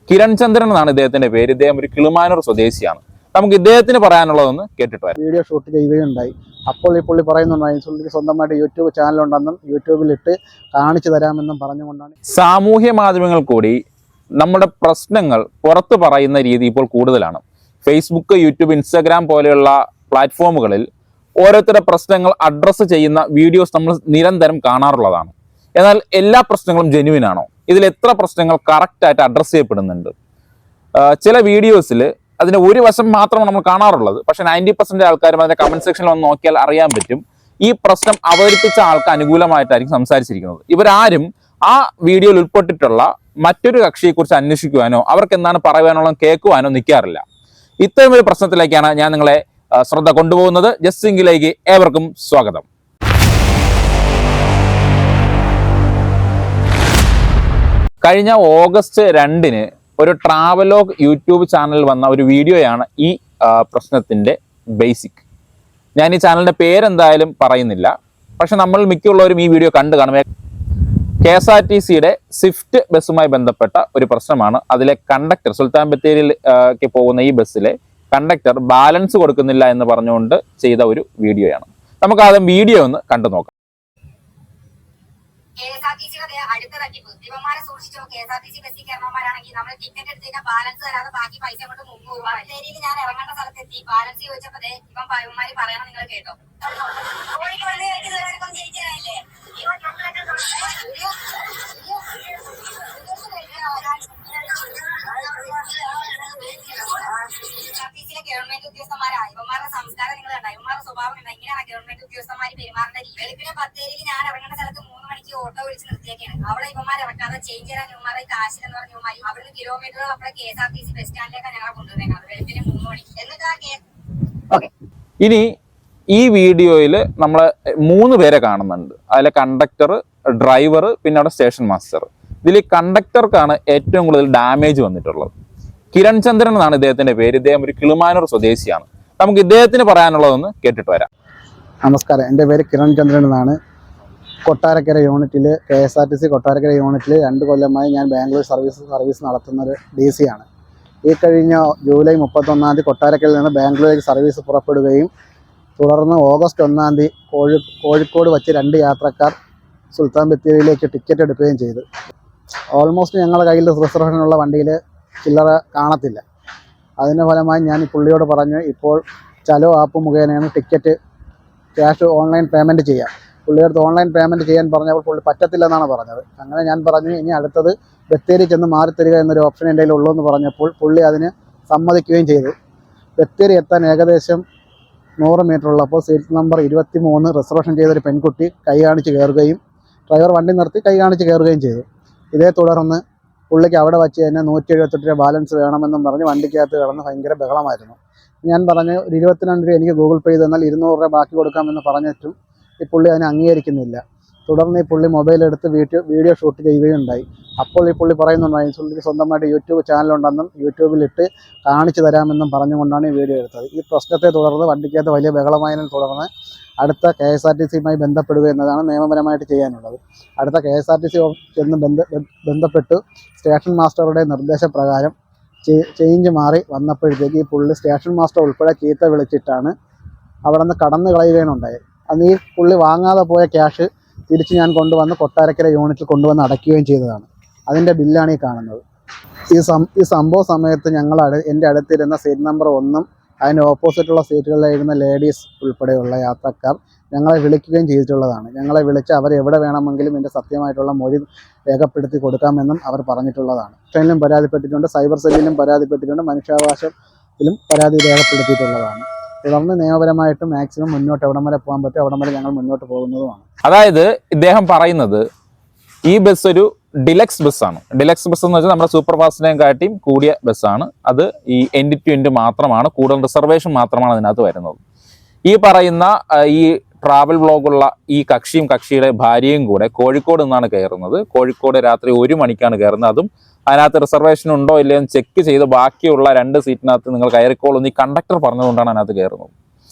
കിരൺ ചന്ദ്രൻ എന്നാണ് ഇദ്ദേഹത്തിന്റെ പേര്. ഇദ്ദേഹം ഒരു കിളിമാനൂർ സ്വദേശിയാണ്. നമുക്ക് ഇദ്ദേഹത്തിന് പറയാനുള്ളതൊന്ന് കേട്ടിട്ട് വരാം. വീഡിയോ ഷൂട്ട് ചെയ്യുകയുണ്ടായി. അപ്പോൾ ഈ പുള്ളി പറയുന്നുണ്ടായി സ്വന്തമായിട്ട് യൂട്യൂബ് ചാനലുണ്ടെന്നും യൂട്യൂബിലിട്ട് കാണിച്ചു തരാമെന്നും പറഞ്ഞുകൊണ്ടാണ്. സാമൂഹ്യ മാധ്യമങ്ങൾ കൂടി നമ്മുടെ പ്രശ്നങ്ങൾ പുറത്തു പറയുന്ന രീതി ഇപ്പോൾ കൂടുതലാണ്. ഫേസ്ബുക്ക്, യൂട്യൂബ്, ഇൻസ്റ്റാഗ്രാം പോലെയുള്ള പ്ലാറ്റ്ഫോമുകളിൽ ഓരോരുത്തരുടെ പ്രശ്നങ്ങൾ അഡ്രസ്സ് ചെയ്യുന്ന വീഡിയോസ് നമ്മൾ നിരന്തരം കാണാറുള്ളതാണ്. എന്നാൽ എല്ലാ പ്രശ്നങ്ങളും ജെന്യുവിൻ ആണോ? ഇതിൽ എത്ര പ്രശ്നങ്ങൾ കറക്റ്റായിട്ട് അഡ്രസ്സ് ചെയ്യപ്പെടുന്നുണ്ട്? ചില വീഡിയോസിൽ അതിൻ്റെ ഒരു വശം മാത്രമാണ് നമ്മൾ കാണാറുള്ളത്. പക്ഷെ 90% ആൾക്കാരും അതിൻ്റെ കമൻറ്റ് സെക്ഷനിൽ വന്ന് നോക്കിയാൽ അറിയാൻ പറ്റും ഈ പ്രശ്നം അവതരിപ്പിച്ച ആൾക്ക് അനുകൂലമായിട്ടായിരിക്കും സംസാരിച്ചിരിക്കുന്നത്. ഇവരാരും ആ വീഡിയോയിൽ ഉൾപ്പെട്ടിട്ടുള്ള മറ്റൊരു കക്ഷിയെക്കുറിച്ച് അന്വേഷിക്കുവാനോ അവർക്ക് എന്താണ് പറയുവാനുള്ളത് കേൾക്കുവാനോ നിൽക്കാറില്ല. ഇത്തരം ഒരു പ്രശ്നത്തിലേക്കാണ് ഞാൻ നിങ്ങളെ ശ്രദ്ധ കൊണ്ടുപോകുന്നത്. ജസ്റ്റിംഗിലേക്ക് ഏവർക്കും സ്വാഗതം. കഴിഞ്ഞ ഓഗസ്റ്റ് 2 ഒരു ട്രാവലോഗ് യൂട്യൂബ് ചാനലിൽ വന്ന ഒരു വീഡിയോയാണ് ഈ പ്രശ്നത്തിൻ്റെ ബേസിക്. ഞാൻ ഈ ചാനലിൻ്റെ പേരെന്തായാലും പറയുന്നില്ല. പക്ഷെ നമ്മൾ മിക്കുള്ളവരും ഈ വീഡിയോ കണ്ടു കാണും. KSRTCയുടെ സ്വിഫ്റ്റ് ബസ്സുമായി ബന്ധപ്പെട്ട ഒരു പ്രശ്നമാണ്. അതിലെ കണ്ടക്ടർ, സുൽത്താൻ ബത്തേരിയിലേക്ക് പോകുന്ന ഈ ബസ്സിലെ കണ്ടക്ടർ ബാലൻസ് കൊടുക്കുന്നില്ല എന്ന് പറഞ്ഞുകൊണ്ട് ചെയ്ത ഒരു വീഡിയോയാണ്. നമുക്ക് ആദ്യം വീഡിയോ ഒന്ന് കണ്ടു നോക്കാം. KSRTCയുടെ അടുത്ത തട്ടിപ്പ്. ഇവന്മാരെ സൂക്ഷിച്ചോ. KSRTC ബസ്സിൽ കയറുന്നവന്മാരാണെങ്കിൽ നമ്മൾ ടിക്കറ്റ് എടുത്ത് കഴിഞ്ഞാൽ ബാലൻസ് തരാതെ ബാക്കി പൈസ കൊണ്ട് 300 രൂപ. ബത്തേരിയിൽ ഞാൻ ഇറങ്ങേണ്ട സ്ഥലത്തെത്തി. ബാലൻസ് ചോദിച്ചപ്പോ ഇവന്മാര് പറയണം, നിങ്ങൾ കേട്ടോ. ഗവൺമെന്റ് ഉദ്യോഗസ്ഥന്മാരാ ഇവന്മാരുടെ സംസ്കാരം നിങ്ങൾ കണ്ട, ഇവന്മാരുടെ സ്വഭാവം കണ്ട. ഇങ്ങനെയാണ് ഗവൺമെന്റ് ഉദ്യോഗസ്ഥന്മാർ പെരുമാറേണ്ട രീതി. വെളുപ്പിനെ ബത്തേരിയിൽ ഞാൻ ഇറങ്ങേണ്ട സ്ഥലത്ത് 3 മണിക്ക് ഓട്ടോ വിളിച്ച് നിർത്തിയൊക്കെയാണ്. അവിടെ ഇവന്മാർ ഇറക്കാതെ ചേഞ്ച് ചെയ്യാൻ ഇവന്മാരെ കാശിലെന്ന് പറഞ്ഞ ഇവന്മാർ അവിടുന്ന് കിലോമീറ്ററുകൾ നമ്മുടെ KSRTC ബസ് സ്റ്റാൻഡിലേക്കാണ് ഞങ്ങളെ കൊണ്ടുവന്നേക്കുന്നത്. വെളുപ്പിനെ 3 മണിക്ക്. എന്നിട്ട് ഇനി ഈ വീഡിയോയിൽ നമ്മൾ 3 പേരെ കാണുന്നുണ്ട്. അതിലെ കണ്ടക്ടർ, ഡ്രൈവർ, പിന്നെ അവിടെ സ്റ്റേഷൻ മാസ്റ്റർ. ഇതിൽ കണ്ടക്ടർക്കാണ് ഏറ്റവും കൂടുതൽ ഡാമേജ് വന്നിട്ടുള്ളത്. കിരൺ ചന്ദ്രൻ എന്നാണ് ഇദ്ദേഹത്തിന്റെ പേര്. ഇദ്ദേഹം ഒരു കിളിമാനൂർ സ്വദേശിയാണ്. നമുക്ക് ഇദ്ദേഹത്തിന് പറയാനുള്ളതൊന്ന് കേട്ടിട്ട് വരാം. നമസ്കാരം, എൻ്റെ പേര് കിരൺ ചന്ദ്രൻ എന്നാണ്. കൊട്ടാരക്കര യൂണിറ്റിൽ KSRTC കൊട്ടാരക്കര യൂണിറ്റിൽ 2 കൊല്ലമായി ഞാൻ ബാംഗ്ലൂർ സർവീസ് നടത്തുന്നൊരു DC ആണ്. ഈ കഴിഞ്ഞ ജൂലൈ 31 കൊട്ടാരക്കരയിൽ നിന്ന് ബാംഗ്ലൂരിലേക്ക് സർവീസ് പുറപ്പെടുകയും തുടർന്ന് ഓഗസ്റ്റ് 1 കോഴിക്കോട് വച്ച് 2 യാത്രക്കാർ സുൽത്താൻ ബത്തേരിയിലേക്ക് ടിക്കറ്റ് എടുക്കുകയും ചെയ്തു. ഓൾമോസ്റ്റ് ഞങ്ങളുടെ കയ്യിൽ റിസർവേഷനുള്ള വണ്ടിയിൽ ചില്ലറ കാണത്തില്ല. അതിൻ്റെ ഫലമായി ഞാൻ ഈ പുള്ളിയോട് പറഞ്ഞു, ഇപ്പോൾ ചലോ ആപ്പ് മുഖേനയാണ് ടിക്കറ്റ് ക്യാഷ് ഓൺലൈൻ പേയ്മെൻറ്റ് ചെയ്യാം. പുള്ളിയെടുത്ത് ഓൺലൈൻ പേയ്മെൻറ്റ് ചെയ്യാൻ പറഞ്ഞപ്പോൾ പുള്ളി പറ്റത്തില്ലെന്നാണ് പറഞ്ഞത്. അങ്ങനെ ഞാൻ പറഞ്ഞു, ഇനി അടുത്തത് ബത്തേരി ചെന്ന് മാറിത്തരിക എന്നൊരു ഓപ്ഷൻ എൻ്റെ കയ്യിലുള്ളൂ എന്ന് പറഞ്ഞപ്പോൾ പുള്ളി അതിന് സമ്മതിക്കുകയും ചെയ്തു. ബത്തേരി എത്താൻ ഏകദേശം 100 മീറ്റർ ഉള്ളപ്പോൾ സീറ്റ് നമ്പർ 23 റിസർവേഷൻ ചെയ്തൊരു പെൺകുട്ടി കൈ കാണിച്ച് കയറുകയും ഡ്രൈവർ വണ്ടി നിർത്തി കൈ കാണിച്ച് കയറുകയും ചെയ്തു. ഇതേ തുടർന്ന് പുള്ളിക്ക് അവിടെ വച്ച് തന്നെ 178 രൂപ ബാലൻസ് വേണമെന്നും പറഞ്ഞ് വണ്ടിക്കകത്ത് കിടന്ന് ഭയങ്കര ബഹളമായിരുന്നു. ഞാൻ പറഞ്ഞു, ഒരു 22 രൂപ എനിക്ക് ഗൂഗിൾ പേ ചെയ്ത് തന്നാൽ 200 രൂപ ബാക്കി കൊടുക്കാമെന്ന് പറഞ്ഞിട്ടും ഈ പുള്ളി അതിനെ അംഗീകരിക്കുന്നില്ല. തുടർന്ന് ഈ പുള്ളി മൊബൈലെടുത്ത് വീഡിയോ ഷൂട്ട് ചെയ്യുകയുണ്ടായി. അപ്പോൾ ഈ പുള്ളി പറയുന്നുണ്ടായി സ്വന്തമായിട്ട് യൂട്യൂബ് ചാനലുണ്ടെന്നും യൂട്യൂബിലിട്ട് കാണിച്ചു തരാമെന്നും പറഞ്ഞുകൊണ്ടാണ് ഈ വീഡിയോ എടുത്തത്. ഈ പ്രശ്നത്തെ തുടർന്ന് വണ്ടിക്കകത്ത് വലിയ ബഹളമായതിനെ തുടർന്ന് അടുത്ത KSRTCയുമായി ബന്ധപ്പെടുക എന്നതാണ് നിയമപരമായിട്ട് ചെയ്യാനുള്ളത്. അടുത്ത KSRTC ചെന്ന് ബന്ധപ്പെട്ട് സ്റ്റേഷൻ മാസ്റ്ററുടെ നിർദ്ദേശപ്രകാരം ചേഞ്ച് മാറി വന്നപ്പോഴത്തേക്ക് ഈ പുള്ളി സ്റ്റേഷൻ മാസ്റ്റർ ഉൾപ്പെടെ ചീത്ത വിളിച്ചിട്ടാണ് അവിടെ നിന്ന് കടന്നു കളയുകയാണുണ്ടായത്. അന്ന് ഈ പുള്ളി വാങ്ങാതെ പോയ ക്യാഷ് തിരിച്ച് ഞാൻ കൊണ്ടുവന്ന് കൊട്ടാരക്കര യൂണിറ്റിൽ കൊണ്ടുവന്ന് അടയ്ക്കുകയും ചെയ്തതാണ്. അതിൻ്റെ ബില്ലാണ് ഈ കാണുന്നത്. ഈ സംഭവ സമയത്ത് എൻ്റെ അടുത്തിരുന്ന സീറ്റ് നമ്പർ 1 അതിന് ഓപ്പോസിറ്റുള്ള സീറ്റുകളിലിരുന്ന ലേഡീസ് ഉൾപ്പെടെയുള്ള യാത്രക്കാർ ഞങ്ങളെ വിളിക്കുകയും ചെയ്തിട്ടുള്ളതാണ്. ഞങ്ങളെ വിളിച്ച് അവരെവിടെ വേണമെങ്കിലും എൻ്റെ സത്യമായിട്ടുള്ള മൊഴി രേഖപ്പെടുത്തി കൊടുക്കാമെന്നും അവർ പറഞ്ഞിട്ടുള്ളതാണ്. സ്റ്റേഷനിലും പരാതിപ്പെട്ടിട്ടുണ്ട്, സൈബർ സെല്ലിലും പരാതിപ്പെട്ടിട്ടുണ്ട്, മനുഷ്യാവകാശത്തിലും പരാതി രേഖപ്പെടുത്തിയിട്ടുള്ളതാണ്. തുടർന്ന് നിയമപരമായിട്ട് മാക്സിമം മുന്നോട്ട് എവിടം വരെ പോകാൻ പറ്റും അവിടം വരെ ഞങ്ങൾ മുന്നോട്ട് പോകുന്നതുമാണ്. അതായത് ഇദ്ദേഹം പറയുന്നത് ഈ ബസ് ഒരു ഡിലക്സ് ബസ്സാണ്. ഡിലക്സ് ബസ് എന്ന് വെച്ചാൽ നമ്മുടെ സൂപ്പർ ഫാസ്റ്റിനെയും കാട്ടിയും കൂടിയ ബസ്സാണ്. അത് ഈ എൻഡ് ടു എൻഡ് മാത്രമാണ്, കൂടുതൽ റിസർവേഷൻ മാത്രമാണ് അതിനകത്ത് വരുന്നത്. ഈ പറയുന്ന ഈ ട്രാവൽ വ്ളോഗുള്ള ഈ കക്ഷിയുടെ ഭാര്യയും കൂടെ കോഴിക്കോട് നിന്നാണ് കയറുന്നത്. കോഴിക്കോട് രാത്രി 1 മണിക്കാണ് കയറുന്നത്. അതും അതിനകത്ത് റിസർവേഷൻ ഉണ്ടോ ഇല്ലയോ എന്ന് ചെക്ക് ചെയ്ത് ബാക്കിയുള്ള 2 സീറ്റിനകത്ത് നിങ്ങൾ കയറിക്കോളൂ എന്ന് ഈ കണ്ടക്ടർ പറഞ്ഞതുകൊണ്ടാണ് അതിനകത്ത് കയറുന്നത്.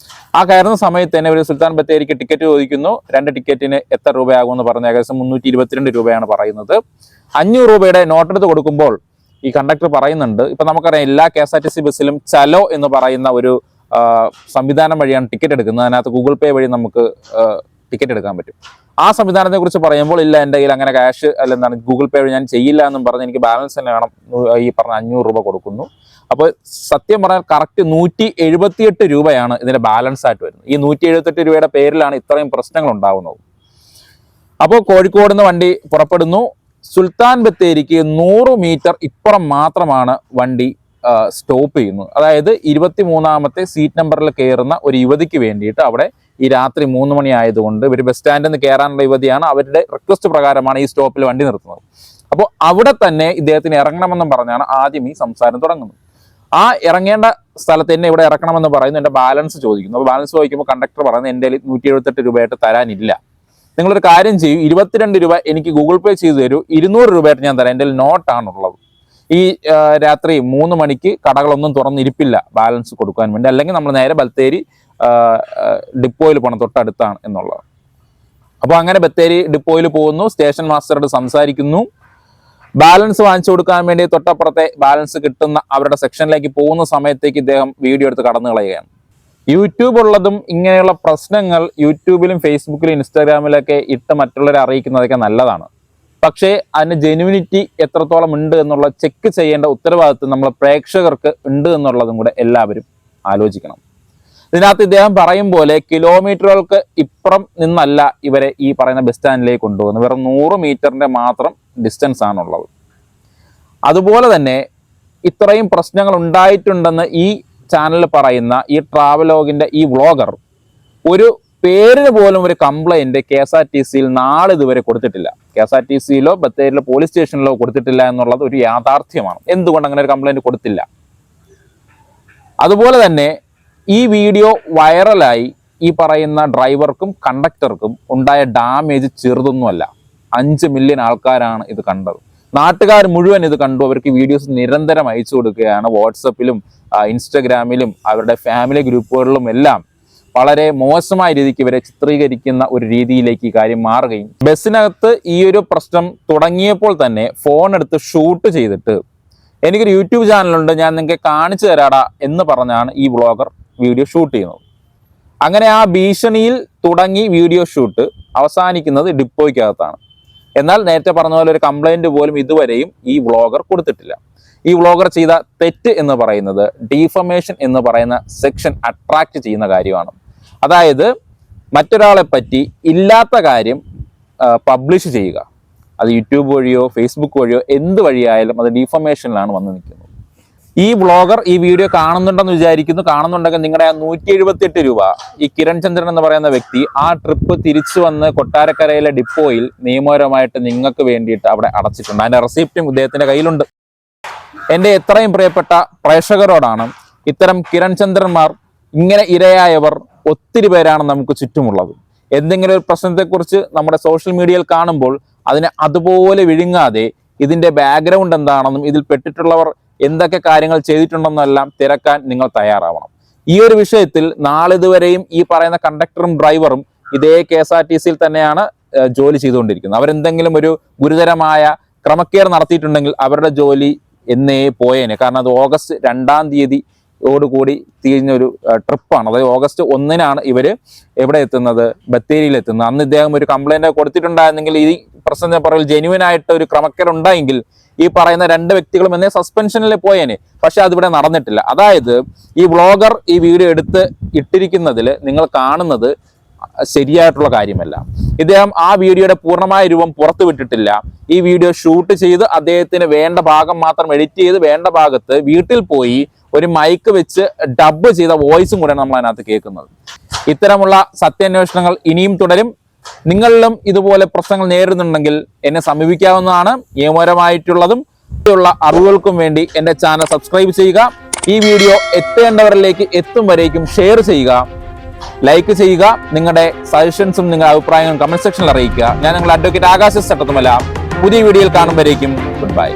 ആ കയറുന്ന സമയത്ത് തന്നെ ഒരു സുൽത്താൻ ബത്തേരിക്ക് ടിക്കറ്റ് ചോദിക്കുന്നു. 2 ടിക്കറ്റിന് എത്ര രൂപയാകുമെന്ന് പറഞ്ഞ് ഏകദേശം 322 രൂപയാണ് പറയുന്നത്. 500 രൂപയുടെ നോട്ടെടുത്ത് കൊടുക്കുമ്പോൾ ഈ കണ്ടക്ടർ പറയുന്നുണ്ട്, ഇപ്പൊ നമുക്കറിയാം എല്ലാ KSRTC ബസ്സിലും ചലോ എന്ന് പറയുന്ന ഒരു സംവിധാനം വഴിയാണ് ടിക്കറ്റ് എടുക്കുന്നത്. അതിനകത്ത് ഗൂഗിൾ പേ വഴി നമുക്ക് ടിക്കറ്റ് എടുക്കാൻ പറ്റും. ആ സംവിധാനത്തെ കുറിച്ച് പറയുമ്പോൾ ഇല്ല, എൻ്റെ കയ്യിൽ അങ്ങനെ ക്യാഷ് എന്താണ് ഗൂഗിൾ പേ വഴി ഞാൻ ചെയ്യില്ല എന്നും പറഞ്ഞ് എനിക്ക് ബാലൻസ് തന്നെ വേണം, ഈ പറഞ്ഞ 500 രൂപ കൊടുക്കുന്നു. അപ്പോൾ സത്യം പറഞ്ഞാൽ കറക്റ്റ് 178 രൂപയാണ് ഇതിന്റെ ബാലൻസ് ആയിട്ട് വരുന്നത്. ഈ 178 രൂപയുടെ പേരിലാണ് ഇത്രയും പ്രശ്നങ്ങൾ ഉണ്ടാകുന്നത്. അപ്പോൾ കോഴിക്കോട് നിന്ന് വണ്ടി പുറപ്പെടുന്നു. സുൽത്താൻ ബത്തേരിക്ക് 100 മീറ്റർ ഇപ്പുറം മാത്രമാണ് വണ്ടി സ്റ്റോപ്പ് ചെയ്യുന്നത്. അതായത് 23ാമത്തെ സീറ്റ് നമ്പറിൽ കയറുന്ന ഒരു യുവതിക്ക് വേണ്ടിയിട്ട് അവിടെ ഈ രാത്രി 3 മണി ആയതുകൊണ്ട് ഇവർ ബസ് സ്റ്റാൻഡിൽ നിന്ന് കയറാനുള്ള യുവതിയാണ്, അവരുടെ റിക്വസ്റ്റ് പ്രകാരമാണ് ഈ സ്റ്റോപ്പിൽ വണ്ടി നിർത്തുന്നത്. അപ്പോൾ അവിടെ തന്നെ ഇദ്ദേഹത്തിന് ഇറങ്ങണമെന്നും പറഞ്ഞാണ് ആദ്യം ഈ സംസാരം തുടങ്ങുന്നത്. ആ ഇറങ്ങേണ്ട സ്ഥലത്ത് തന്നെ ഇവിടെ ഇറക്കണമെന്ന് പറയുന്നു. എൻ്റെ ബാലൻസ് ചോദിക്കുന്നു. അപ്പോൾ ബാലൻസ് ചോദിക്കുമ്പോൾ കണ്ടക്ടർ പറയുന്നത് എൻ്റെ 178 രൂപയായിട്ട് തരാനില്ല, നിങ്ങളൊരു കാര്യം ചെയ്യൂ, 22 രൂപ എനിക്ക് ഗൂഗിൾ പേ ചെയ്തു തരൂ, 200 രൂപയായിട്ട് ഞാൻ തരാം, എൻ്റെ നോട്ടാണുള്ളത്. ഈ രാത്രി 3 മണിക്ക് കടകളൊന്നും തുറന്നിരിപ്പില്ല ബാലൻസ് കൊടുക്കാൻ വേണ്ടി, അല്ലെങ്കിൽ നമ്മൾ നേരെ ബത്തേരി ഡിപ്പോയിൽ പോകണം, തൊട്ടടുത്താണ് എന്നുള്ളത്. അപ്പോൾ അങ്ങനെ ബത്തേരി ഡിപ്പോയിൽ പോകുന്നു, സ്റ്റേഷൻ മാസ്റ്ററോട് സംസാരിക്കുന്നു. ബാലൻസ് വാങ്ങിച്ചു കൊടുക്കാൻ വേണ്ടി തൊട്ടപ്പുറത്തെ ബാലൻസ് കിട്ടുന്ന അവരുടെ സെക്ഷനിലേക്ക് പോകുന്ന സമയത്തേക്ക് ഇദ്ദേഹം വീഡിയോ എടുത്ത് കടന്നു കളയുകയാണ്. യൂട്യൂബ് ഉള്ളതും ഇങ്ങനെയുള്ള പ്രശ്നങ്ങൾ യൂട്യൂബിലും ഫേസ്ബുക്കിലും ഇൻസ്റ്റാഗ്രാമിലൊക്കെ ഇട്ട് മറ്റുള്ളവരെ അറിയിക്കുന്നതൊക്കെ നല്ലതാണ്. പക്ഷേ അതിന് ജെനുവിനിറ്റി എത്രത്തോളം ഉണ്ട് എന്നുള്ള ചെക്ക് ചെയ്യേണ്ട ഉത്തരവാദിത്വം നമ്മൾ പ്രേക്ഷകർക്ക് ഉണ്ട് എന്നുള്ളതും കൂടെ എല്ലാവരും ആലോചിക്കണം. ഇതിനകത്ത് ഇദ്ദേഹം പറയും പോലെ കിലോമീറ്ററുകൾക്ക് ഇപ്പുറം നിന്നല്ല ഇവരെ ഈ പറയുന്ന ബസ് സ്റ്റാൻഡിലേക്ക് കൊണ്ടുപോകുന്നത്, വെറും 100 മീറ്ററിന്റെ മാത്രം ഡിസ്റ്റൻസ് ആണുള്ളത്. അതുപോലെ തന്നെ ഇത്രയും പ്രശ്നങ്ങൾ ഉണ്ടായിട്ടുണ്ടെന്ന് ഈ ചാനലിൽ പറയുന്ന ഈ ട്രാവലോഗിന്റെ ഈ വ്ളോഗർ ഒരു പേരിന് പോലും ഒരു കംപ്ലൈന്റ് KSRTCയിൽ നാളിതുവരെ കൊടുത്തിട്ടില്ല. KSRTCയിലോ ബത്തേരിയിലോ പോലീസ് സ്റ്റേഷനിലോ കൊടുത്തിട്ടില്ല എന്നുള്ളത് ഒരു യാഥാർത്ഥ്യമാണ്. എന്തുകൊണ്ട് അങ്ങനെ ഒരു കംപ്ലൈന്റ് കൊടുത്തില്ല? അതുപോലെ തന്നെ ഈ വീഡിയോ വൈറലായി ഈ പറയുന്ന ഡ്രൈവർക്കും കണ്ടക്ടർക്കും ഉണ്ടായ ഡാമേജ് ചെറുതൊന്നുമല്ല. 5 മില്യൺ ആൾക്കാരാണ് ഇത് കണ്ടത്. നാട്ടുകാർ മുഴുവൻ ഇത് കണ്ടു. അവർക്ക് വീഡിയോസ് നിരന്തരം അയച്ചു കൊടുക്കുകയാണ്. വാട്സപ്പിലും ഇൻസ്റ്റഗ്രാമിലും അവരുടെ ഫാമിലി ഗ്രൂപ്പുകളിലും എല്ലാം വളരെ മോശമായ രീതിക്ക് ഇവരെ ചിത്രീകരിക്കുന്ന ഒരു രീതിയിലേക്ക് ഈ കാര്യം മാറുകയും, ബസ്സിനകത്ത് ഈ ഒരു പ്രശ്നം തുടങ്ങിയപ്പോൾ തന്നെ ഫോൺ എടുത്ത് ഷൂട്ട് ചെയ്തിട്ട് എനിക്കൊരു യൂട്യൂബ് ചാനലുണ്ട്, ഞാൻ നിങ്ങൾക്ക് കാണിച്ചു തരാടാ എന്ന് പറഞ്ഞാണ് ഈ വ്ളോഗർ വീഡിയോ ഷൂട്ട് ചെയ്യുന്നത്. അങ്ങനെ ആ ഭീഷണിയിൽ തുടങ്ങി വീഡിയോ ഷൂട്ട് അവസാനിക്കുന്നത് ഡിപ്പോയ്ക്കകത്താണ്. എന്നാൽ നേരത്തെ പറഞ്ഞ പോലെ ഒരു കംപ്ലൈന്റ് പോലും ഇതുവരെയും ഈ വ്ളോഗർ കൊടുത്തിട്ടില്ല. ഈ വ്ളോഗർ ചെയ്ത തെറ്റ് എന്ന് പറയുന്നത് ഡീഫമേഷൻ എന്ന് പറയുന്ന സെക്ഷൻ അട്രാക്ട് ചെയ്യുന്ന കാര്യമാണ്. അതായത് മറ്റൊരാളെ പറ്റി ഇല്ലാത്ത കാര്യം പബ്ലിഷ് ചെയ്യുക. അത് യൂട്യൂബ് വഴിയോ ഫേസ്ബുക്ക് വഴിയോ എന്ത് വഴിയായാലും അത് ഡീഫമേഷനിലാണ് വന്ന് നിൽക്കുന്നത്. ഈ വ്ളോഗർ ഈ വീഡിയോ കാണുന്നുണ്ടെന്ന് വിചാരിക്കുന്നു. കാണുന്നുണ്ടെങ്കിൽ നിങ്ങളുടെ ആ 178 രൂപ ഈ കിരൺ ചന്ദ്രൻ എന്ന് പറയുന്ന വ്യക്തി ആ ട്രിപ്പ് തിരിച്ചു വന്ന് കൊട്ടാരക്കരയിലെ ഡിപ്പോയിൽ നിയമപരമായിട്ട് നിങ്ങൾക്ക് വേണ്ടിയിട്ട് അവിടെ അടച്ചിട്ടുണ്ട്. അതിന്റെ റെസിപ്റ്റും ഇദ്ദേഹത്തിന്റെ കയ്യിലുണ്ട്. എൻ്റെ എത്രയും പ്രിയപ്പെട്ട പ്രേക്ഷകരോടാണ്, ഇത്തരം കിരൺ ചന്ദ്രന്മാർ ഇങ്ങനെ ഇരയായവർ ഒത്തിരി പേരാണ് നമുക്ക് ചുറ്റുമുള്ളത്. എന്തെങ്കിലും ഒരു പ്രശ്നത്തെക്കുറിച്ച് നമ്മുടെ സോഷ്യൽ മീഡിയയിൽ കാണുമ്പോൾ അതിനെ അതുപോലെ വിഴുങ്ങാതെ ഇതിന്റെ ബാക്ക്ഗ്രൗണ്ട് എന്താണെന്നും ഇതിൽ പെട്ടിട്ടുള്ളവർ എന്തൊക്കെ കാര്യങ്ങൾ ചെയ്തിട്ടുണ്ടെന്നെല്ലാം തിരക്കാൻ നിങ്ങൾ തയ്യാറാവണം. ഈ ഒരു വിഷയത്തിൽ നാളിതുവരെയും ഈ പറയുന്ന കണ്ടക്ടറും ഡ്രൈവറും ഇതേ KSRTCയിൽ തന്നെയാണ് ജോലി ചെയ്തുകൊണ്ടിരിക്കുന്നത്. അവരെന്തെങ്കിലും ഒരു ഗുരുതരമായ ക്രമക്കേട് നടത്തിയിട്ടുണ്ടെങ്കിൽ അവരുടെ ജോലി എന്നേ പോയേനെ. കാരണം അത് ഓഗസ്റ്റ് 2-ാം തീയതിയോടുകൂടി തിരിഞ്ഞൊരു ട്രിപ്പാണ്. അതായത് ഓഗസ്റ്റ് 1-നാണ് ഇവർ എവിടെ എത്തുന്നത്, ബത്തേരിയിൽ എത്തുന്നത്. അന്ന് ഇദ്ദേഹം ഒരു കംപ്ലൈന്റ് കൊടുത്തിട്ടുണ്ടായിരുന്നെങ്കിൽ ഈ പ്രശ്നത്തിന് പുറകിൽ ജെന്യുവൻ ആയിട്ട് ഒരു ക്രമക്കേട് ഉണ്ടായെങ്കിൽ ഈ പറയുന്ന 2 വ്യക്തികളും എന്നേ സസ്പെൻഷനിൽ പോയേനെ. പക്ഷെ അതിവിടെ നടന്നിട്ടില്ല. അതായത് ഈ വ്ളോഗർ ഈ വീഡിയോ എടുത്ത് ഇട്ടിരിക്കുന്നതിൽ നിങ്ങൾ കാണുന്നത് ശരിയായിട്ടുള്ള കാര്യമല്ല. ഇദ്ദേഹം ആ വീഡിയോയുടെ പൂർണ്ണമായ രൂപം പുറത്തു വിട്ടിട്ടില്ല. ഈ വീഡിയോ ഷൂട്ട് ചെയ്ത് അദ്ദേഹത്തിന് വേണ്ട ഭാഗം മാത്രം എഡിറ്റ് ചെയ്ത് വേണ്ട ഭാഗത്ത് വീട്ടിൽ പോയി ഒരു മൈക്ക് വെച്ച് ഡബ് ചെയ്ത വോയിസും കൂടെ നമ്മൾ അതിനകത്ത് കേൾക്കുന്നത്. ഇത്തരമുള്ള സത്യാന്വേഷണങ്ങൾ ഇനിയും തുടരും. നിങ്ങളിലും ഇതുപോലെ പ്രശ്നങ്ങൾ നേരിടുന്നുണ്ടെങ്കിൽ എന്നെ സമീപിക്കാവുന്നതാണ്. നിയമപരമായിട്ടുള്ളതും അറിവുകൾക്കും വേണ്ടി എൻ്റെ ചാനൽ സബ്സ്ക്രൈബ് ചെയ്യുക. ഈ വീഡിയോ എത്തേണ്ടവരിലേക്ക് എത്തും വരേക്കും ഷെയർ ചെയ്യുക, ലൈക്ക് ചെയ്യുക. നിങ്ങളുടെ സജഷൻസും നിങ്ങളുടെ അഭിപ്രായങ്ങളും കമന്റ് സെക്ഷനിൽ അറിയിക്കുക. ഞാൻ നിങ്ങളുടെ അഡ്വക്കേറ്റ് ആകാശ് ചട്ടത്തുമല. പുതിയ വീഡിയോയിൽ കാണുമ്പോഴേക്കും ഗുഡ് ബൈ.